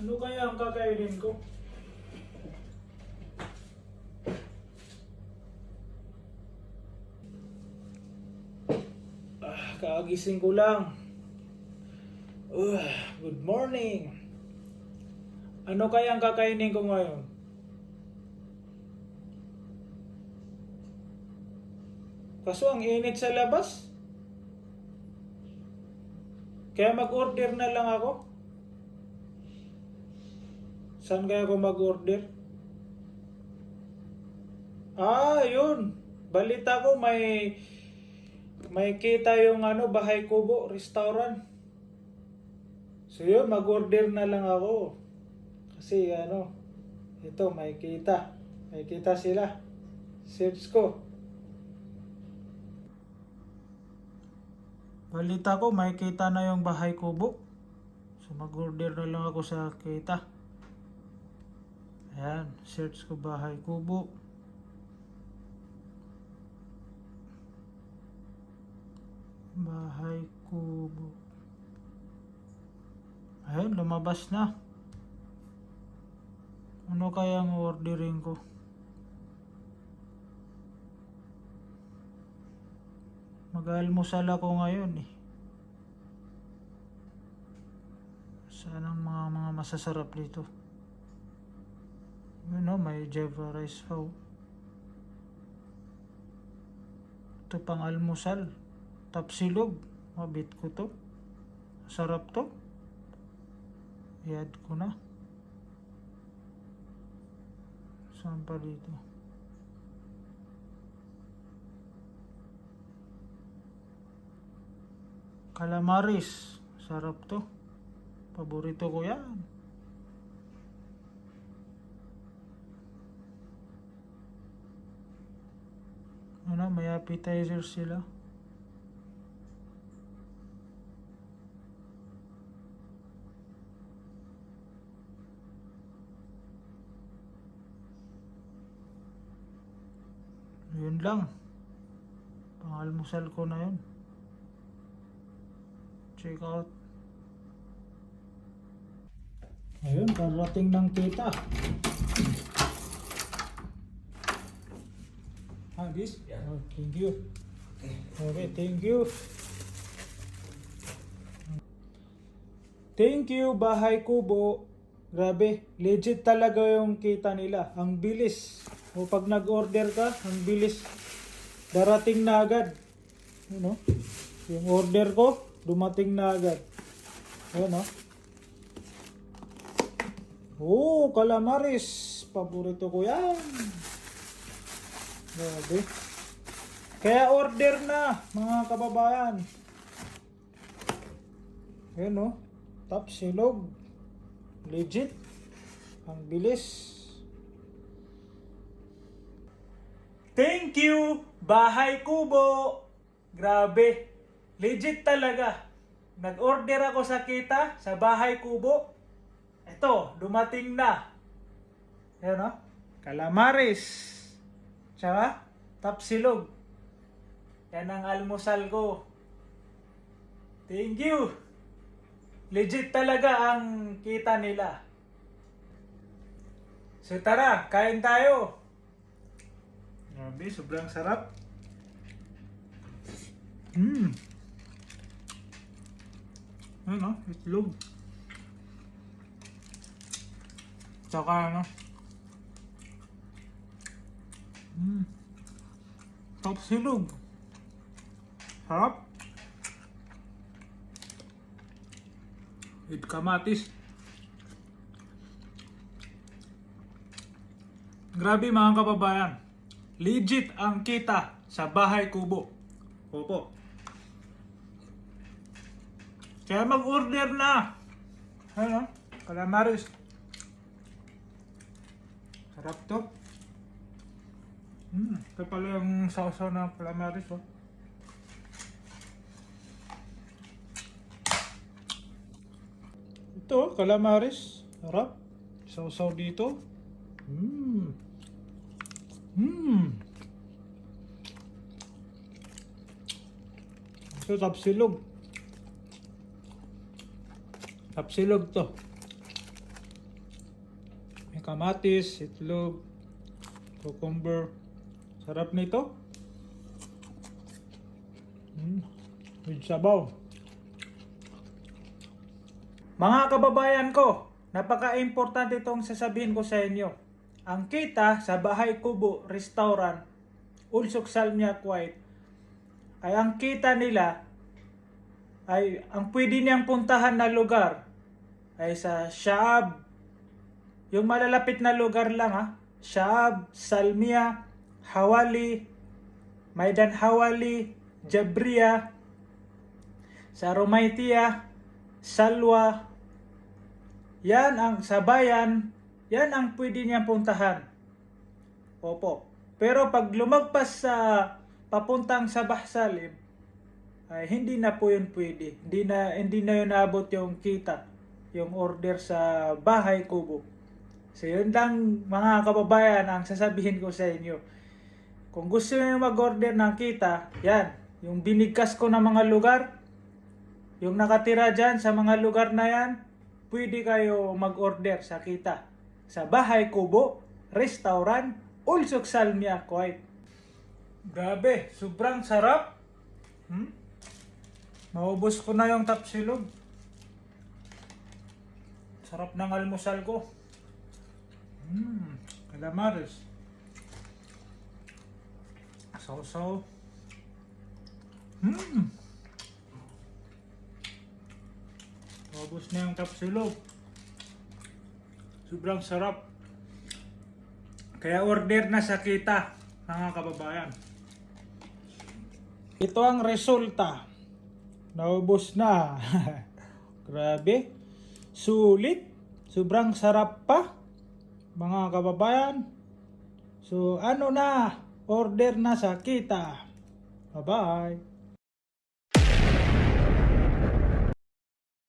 Ano kaya ang kakainin ko? Kaagising ko lang. Good morning. Ano kaya ang kakainin ko ngayon? Kaso ang init sa labas. Kaya mag-order na lang ako. Saan kaya ako mag-order? Yun. Balita ko may kita yung Bahay Kubo restaurant. So yun, mag-order na lang ako. Kasi ito may kita. May kita sila. Search ko. Balita ko may kita na yung Bahay Kubo. So mag-order na lang ako sa kita. Ayan, search ko Bahay Kubo. Bahay Kubo. Ayun, lumabas na. Ano kaya ang ordering ko? Mag-almusal ako ngayon eh. Saan ang mga masasarap dito? May Java rice pa. Ito pang almusal. Tapsilog. Mabit ko to. Sarap to. I-add ko na. Saan pa dito? Calamaris. Sarap to. Paborito ko yan. May appetizer sila. Yun lang. Pangalmusal ko na yun. Check out. Ayun, parating ng kita. This? Yeah. Oh, thank you. Okay, thank you. Thank you, Bahay Kubo. Grabe, legit talaga yung kita nila. Ang bilis. O pag nag-order ka, ang bilis. Darating na agad. Yung order ko, dumating na agad. Ayun, calamaris. Paborito ko yan. Grabe. Kaya order na, mga kababayan. Ayun, Tapsilog. Legit. Ang bilis. Thank you, Bahay Kubo. Grabe. Legit talaga. Nag-order ako sa kita, sa Bahay Kubo. Ito, dumating na. Ayun, calamaris. Tsaka, tapsilog. Yan ang almusal ko. Thank you. Legit talaga ang kita nila. So tara, kain tayo. Grabe, sobrang sarap. Itlog. Tsaka tapsilog. Sarap. With kamatis. Grabe mga kababayan. Legit ang kita sa Bahay Kubo. Opo. Kaya mag-order na. Ayun, calamaris. Sarap to. Ito pala yung sausaw ng calamaris. Ito, calamaris. Sarap. Sausaw dito. Ito, tapsilog. Tapsilog to. May kamatis, itlog, cucumber. Sarap nito. With sabaw. Mga kababayan ko, napaka-importante itong sasabihin ko sa inyo. Ang kita sa Bahay Kubo Restaurant, Ulsok Salmiak White, ay ang kita nila ay ang pwede niyang puntahan na lugar ay sa Shaab, yung malalapit na lugar lang Shaab, Salmiya, Hawali, Maidan Hawali, Jabriya, sa Rumaytiya, Salwa. Yan ang sabayan, yan ang pwede niyang puntahan. Opo. Pero pag lumagpas sa papuntang Sabah Salim, ay hindi na po yun pwede. Hindi na yun naabot yung kita, yung order sa Bahay Kubo. So yun lang mga kababayan ang sasabihin ko sa inyo. Kung gusto niyo mag-order ng kita, yan, yung binigkas ko na mga lugar, yung nakatira dyan sa mga lugar na yan, pwede kayo mag-order sa kita. Sa Bahay Kubo Restaurant, Ulsok Salmiak White. Grabe, sobrang sarap. Maubos ko na yung tapsilog. Sarap ng almusal ko. Calamares. Sausaw. Maubos na yung tapsilog. Sobrang sarap. Kaya order na sa kita, mga kababayan. Ito ang resulta. Naubos na. Grabe. Sulit. Sobrang sarap pa, mga kababayan. So ano na, order na sa kita. Bye-bye.